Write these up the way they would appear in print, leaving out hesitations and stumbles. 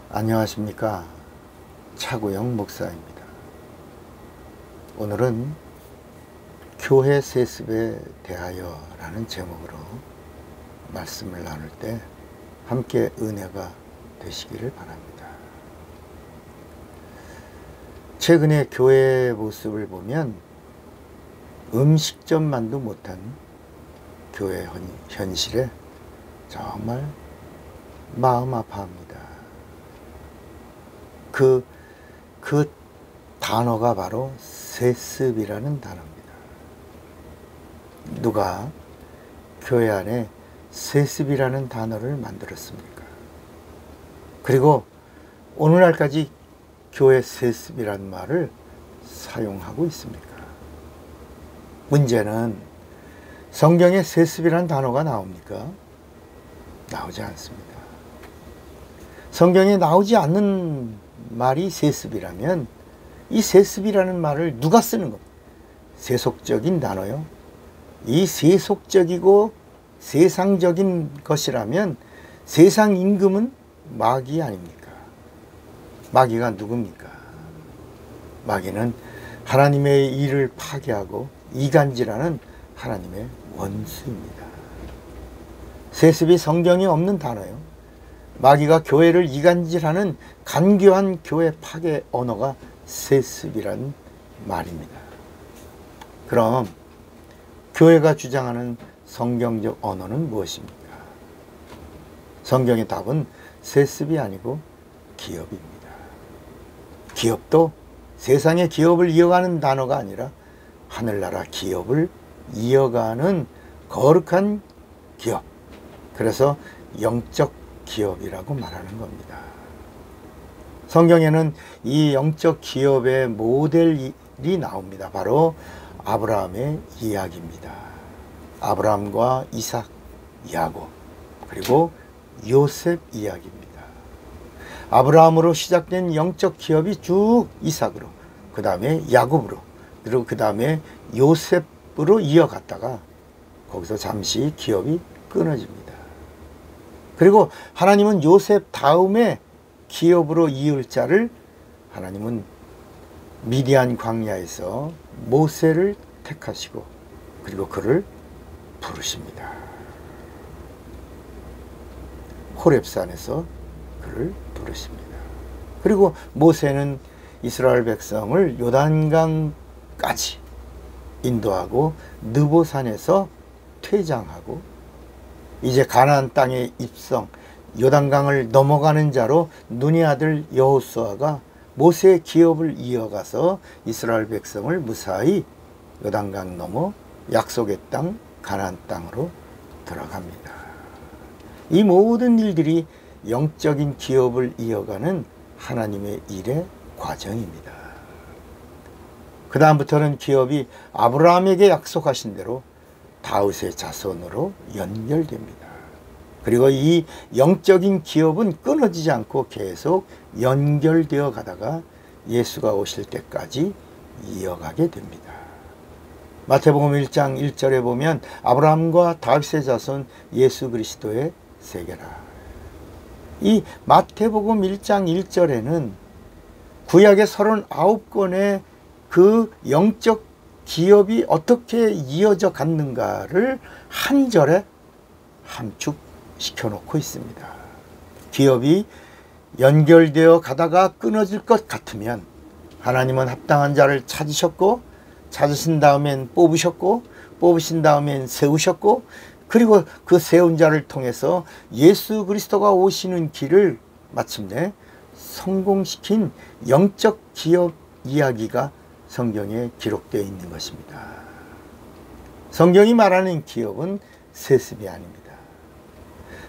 안녕하십니까. 차구영 목사입니다. 오늘은 교회 세습에 대하여 라는 제목으로 말씀을 나눌 때 함께 은혜가 되시기를 바랍니다. 최근에 교회 모습을 보면 음식점만도 못한 교회 현실에 정말 마음 아파합니다. 그 단어가 바로 세습이라는 단어입니다. 누가 교회 안에 세습이라는 단어를 만들었습니까? 그리고 오늘날까지 교회 세습이라는 말을 사용하고 있습니까? 문제는 성경에 세습이라는 단어가 나옵니까? 나오지 않습니다. 성경에 나오지 않는 말이 세습이라면 이 세습이라는 말을 누가 쓰는 겁니까? 세속적인 단어요. 이 세속적이고 세상적인 것이라면 세상 임금은 마귀 아닙니까? 마귀가 누굽니까? 마귀는 하나님의 일을 파괴하고 이간질하는 하나님의 원수입니다. 세습이 성경에 없는 단어요. 마귀가 교회를 이간질하는 간교한 교회 파괴 언어가 세습이란 말입니다. 그럼 교회가 주장하는 성경적 언어는 무엇입니까? 성경의 답은 세습이 아니고 기업입니다. 기업도 세상의 기업을 이어가는 단어가 아니라 하늘나라 기업을 이어가는 거룩한 기업, 그래서 영적 기업이라고 말하는 겁니다. 성경에는 이 영적 기업의 모델이 나옵니다. 바로 아브라함의 이야기입니다. 아브라함과 이삭, 야곱, 그리고 요셉 이야기입니다. 아브라함으로 시작된 영적 기업이 쭉 이삭으로, 그 다음에 야곱으로, 그리고 그 다음에 요셉으로 이어갔다가 거기서 잠시 기업이 끊어집니다. 그리고 하나님은 요셉 다음에 기업으로 이을 자를 하나님은 미디안 광야에서 모세를 택하시고 그리고 그를 부르십니다. 호렙산에서 그를 부르십니다. 그리고 모세는 이스라엘 백성을 요단강까지 인도하고 느보산에서 퇴장하고 이제 가나안 땅에 입성, 요단강을 넘어가는 자로 눈의 아들 여호수아가 모세의 기업을 이어가서 이스라엘 백성을 무사히 요단강 넘어 약속의 땅 가나안 땅으로 들어갑니다. 이 모든 일들이 영적인 기업을 이어가는 하나님의 일의 과정입니다. 그 다음부터는 기업이 아브라함에게 약속하신 대로 다윗의 자손으로 연결됩니다. 그리고 이 영적인 기업은 끊어지지 않고 계속 연결되어 가다가 예수가 오실 때까지 이어가게 됩니다. 마태복음 1장 1절에 보면 아브라함과 다윗의 자손 예수 그리스도의 세계라. 이 마태복음 1장 1절에는 구약의 39권의 그 영적 기업이 어떻게 이어져 갔는가를 한 절에 함축시켜 놓고 있습니다. 기업이 연결되어 가다가 끊어질 것 같으면 하나님은 합당한 자를 찾으셨고 찾으신 다음엔 뽑으셨고 뽑으신 다음엔 세우셨고 그리고 그 세운 자를 통해서 예수 그리스도가 오시는 길을 마침내 성공시킨 영적 기업 이야기가 성경에 기록되어 있는 것입니다. 성경이 말하는 기업은 세습이 아닙니다.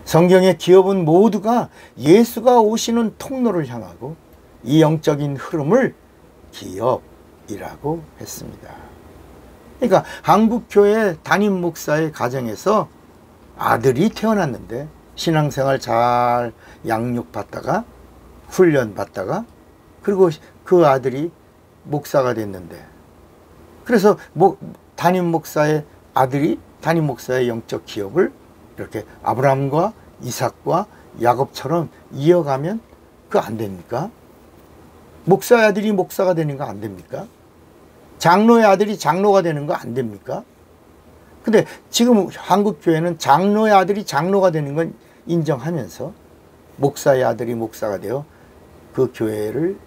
성경의 기업은 모두가 예수가 오시는 통로를 향하고 이 영적인 흐름을 기업이라고 했습니다. 그러니까 한국교회 담임 목사의 가정에서 아들이 태어났는데 신앙생활 잘 양육받다가 훈련받다가 그리고 그 아들이 목사가 됐는데 그래서 담임 목사의 아들이 담임 목사의 영적 기업을 이렇게 아브라함과 이삭과 야곱처럼 이어가면 그거 안 됩니까? 목사의 아들이 목사가 되는 거 안 됩니까? 장로의 아들이 장로가 되는 거 안 됩니까? 근데 지금 한국교회는 장로의 아들이 장로가 되는 건 인정하면서 목사의 아들이 목사가 되어 그 교회를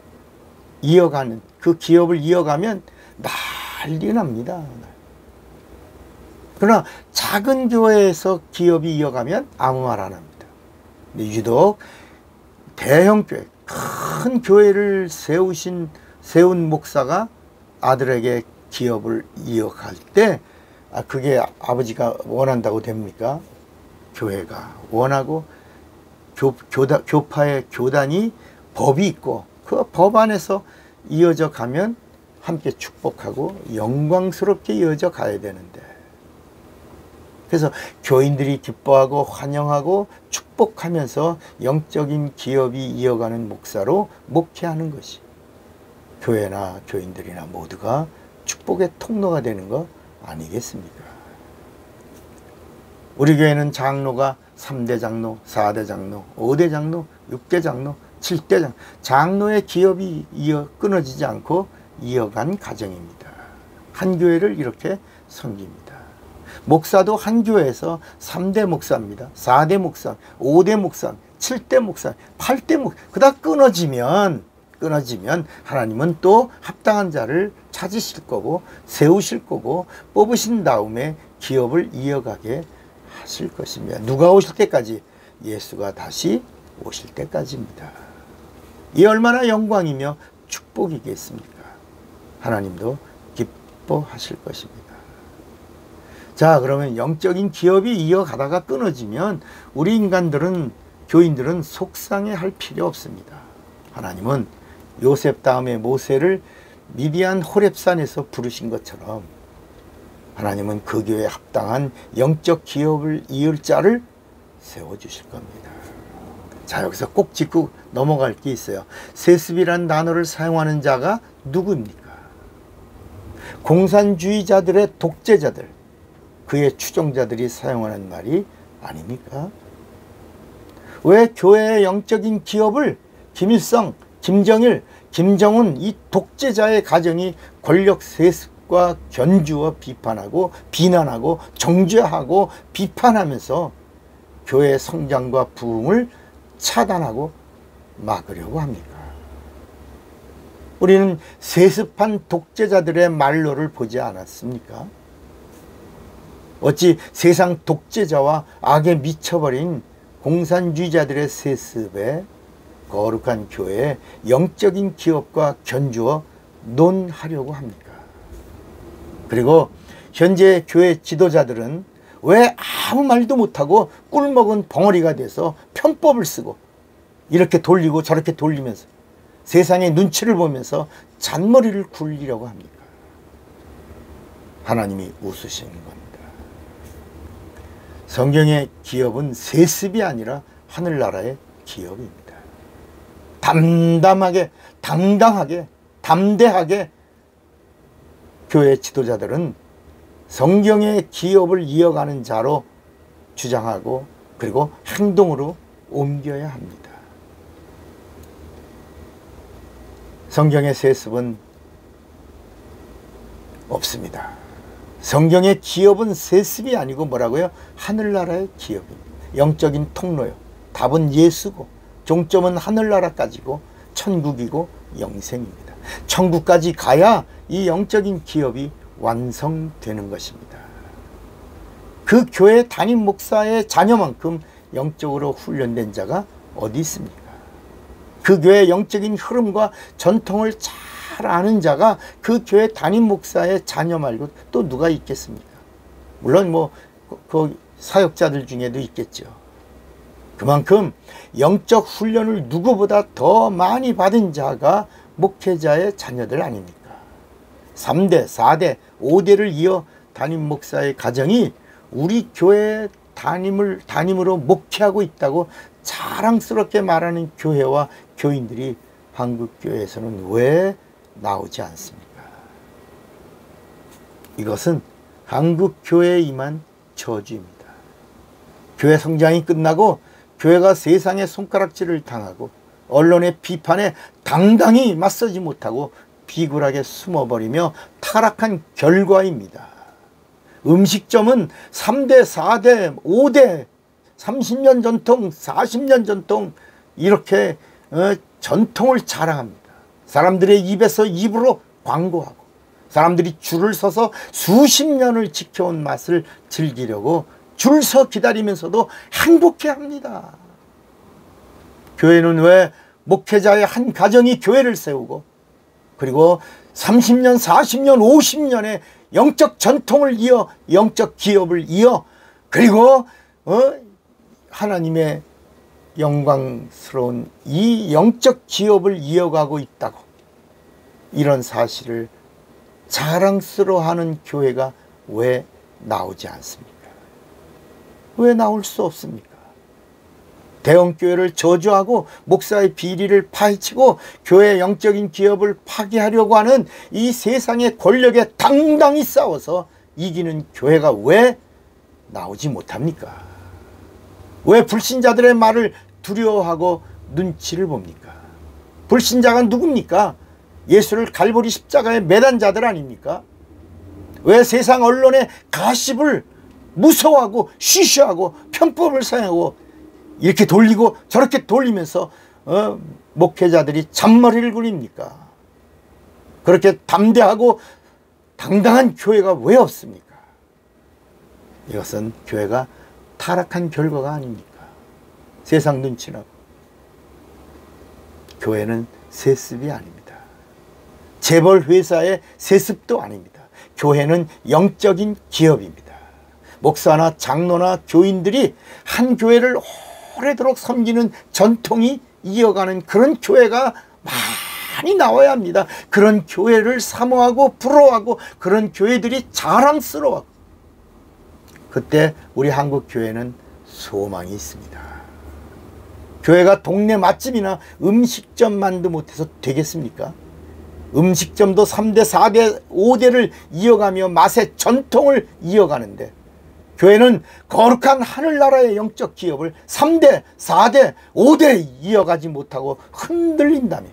이어가는, 그 기업을 이어가면 난리 납니다. 그러나 작은 교회에서 기업이 이어가면 아무 말 안 합니다. 근데 유독 대형 교회, 큰 교회를 세운 목사가 아들에게 기업을 이어갈 때 그게 아버지가 원한다고 됩니까? 교회가 원하고 교파의 교단이 법이 있고 그 법 안에서 이어져 가면 함께 축복하고 영광스럽게 이어져 가야 되는데, 그래서 교인들이 기뻐하고 환영하고 축복하면서 영적인 기업이 이어가는 목사로 목회하는 것이 교회나 교인들이나 모두가 축복의 통로가 되는 거 아니겠습니까? 우리 교회는 장로가 3대 장로, 4대 장로, 5대 장로, 6대 장로, 7대 장로, 장로의 기업이 끊어지지 않고 이어간 가정입니다. 한 교회를 이렇게 섬깁니다. 목사도 한 교회에서 3대 목사입니다. 4대 목사, 5대 목사, 7대 목사, 8대 목사. 그러다 끊어지면 하나님은 또 합당한 자를 찾으실 거고 세우실 거고 뽑으신 다음에 기업을 이어가게 하실 것입니다. 누가 오실 때까지? 예수가 다시 오실 때까지입니다. 이 얼마나 영광이며 축복이겠습니까? 하나님도 기뻐하실 것입니다. 자, 그러면 영적인 기업이 이어가다가 끊어지면 우리 인간들은, 교인들은 속상해할 필요 없습니다. 하나님은 요셉 다음에 모세를 미디안 호렙산에서 부르신 것처럼 하나님은 그 교회에 합당한 영적 기업을 이을 자를 세워주실 겁니다. 자, 여기서 꼭 짚고 넘어갈 게 있어요. 세습이란 단어를 사용하는 자가 누구입니까? 공산주의자들의 독재자들, 그의 추종자들이 사용하는 말이 아닙니까? 왜 교회의 영적인 기업을 김일성, 김정일, 김정은 이 독재자의 가정이 권력 세습과 견주어 비판하고 비난하고 정죄하고 비판하면서 교회의 성장과 부흥을 차단하고 막으려고 합니까? 우리는 세습한 독재자들의 말로를 보지 않았습니까? 어찌 세상 독재자와 악에 미쳐버린 공산주의자들의 세습에 거룩한 교회의 영적인 기업과 견주어 논하려고 합니까? 그리고 현재 교회 지도자들은 왜 아무 말도 못하고 꿀먹은 벙어리가 돼서 편법을 쓰고 이렇게 돌리고 저렇게 돌리면서 세상의 눈치를 보면서 잔머리를 굴리려고 합니까? 하나님이 웃으시는 겁니다. 성경의 기업은 세습이 아니라 하늘나라의 기업입니다. 담담하게, 당당하게, 담대하게 교회 지도자들은 성경의 기업을 이어가는 자로 주장하고 그리고 행동으로 옮겨야 합니다. 성경의 세습은 없습니다. 성경의 기업은 세습이 아니고 뭐라고요? 하늘나라의 기업입니다. 영적인 통로요. 답은 예수고 종점은 하늘나라까지고 천국이고 영생입니다. 천국까지 가야 이 영적인 기업이 완성되는 것입니다. 그 교회 담임 목사의 자녀만큼 영적으로 훈련된 자가 어디 있습니까? 그 교회의 영적인 흐름과 전통을 잘 아는 자가 그 교회 담임 목사의 자녀 말고 또 누가 있겠습니까? 물론 그 사역자들 중에도 있겠죠. 그만큼 영적 훈련을 누구보다 더 많이 받은 자가 목회자의 자녀들 아닙니까? 3대, 4대, 5대를 이어 담임 목사의 가정이 우리 교회 담임으로 목회하고 있다고 자랑스럽게 말하는 교회와 교인들이 한국교회에서는 왜 나오지 않습니까? 이것은 한국교회에 임한 저주입니다. 교회 성장이 끝나고 교회가 세상의 손가락질을 당하고 언론의 비판에 당당히 맞서지 못하고 비굴하게 숨어버리며 타락한 결과입니다. 음식점은 3대, 4대, 5대, 30년 전통, 40년 전통 이렇게 전통을 자랑합니다. 사람들의 입에서 입으로 광고하고 사람들이 줄을 서서 수십 년을 지켜온 맛을 즐기려고 줄 서 기다리면서도 행복해합니다. 교회는 왜 목회자의 한 가정이 교회를 세우고 그리고 30년, 40년, 50년의 영적 전통을 이어 영적 기업을 이어 그리고 하나님의 영광스러운 이 영적 기업을 이어가고 있다고 이런 사실을 자랑스러워하는 교회가 왜 나오지 않습니까? 왜 나올 수 없습니까? 대형교회를 저주하고 목사의 비리를 파헤치고 교회의 영적인 기업을 파괴하려고 하는 이 세상의 권력에 당당히 싸워서 이기는 교회가 왜 나오지 못합니까? 왜 불신자들의 말을 두려워하고 눈치를 봅니까? 불신자가 누굽니까? 예수를 갈보리 십자가에 매단 자들 아닙니까? 왜 세상 언론의 가십을 무서워하고 쉬쉬하고 편법을 사용하고 이렇게 돌리고 저렇게 돌리면서 목회자들이 잔머리를 굴립니까? 그렇게 담대하고 당당한 교회가 왜 없습니까? 이것은 교회가 타락한 결과가 아닙니까? 세상 눈치나고. 교회는 세습이 아닙니다. 재벌 회사의 세습도 아닙니다. 교회는 영적인 기업입니다. 목사나 장로나 교인들이 한 교회를 오래도록 섬기는 전통이 이어가는 그런 교회가 많이 나와야 합니다. 그런 교회를 사모하고 부러워하고 그런 교회들이 자랑스러워하고 그때 우리 한국 교회는 소망이 있습니다. 교회가 동네 맛집이나 음식점만도 못해서 되겠습니까? 음식점도 3대, 4대, 5대를 이어가며 맛의 전통을 이어가는데 교회는 거룩한 하늘나라의 영적 기업을 3대, 4대, 5대 이어가지 못하고 흔들린다며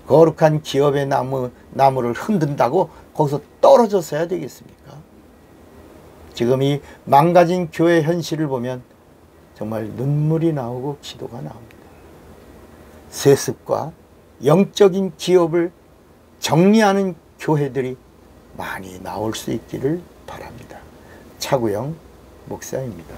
거룩한 기업의 나무를 흔든다고 거기서 떨어져서야 되겠습니까? 지금 이 망가진 교회 현실을 보면 정말 눈물이 나오고 기도가 나옵니다. 세습과 영적인 기업을 정리하는 교회들이 많이 나올 수 있기를 바랍니다. 차구영 목사입니다.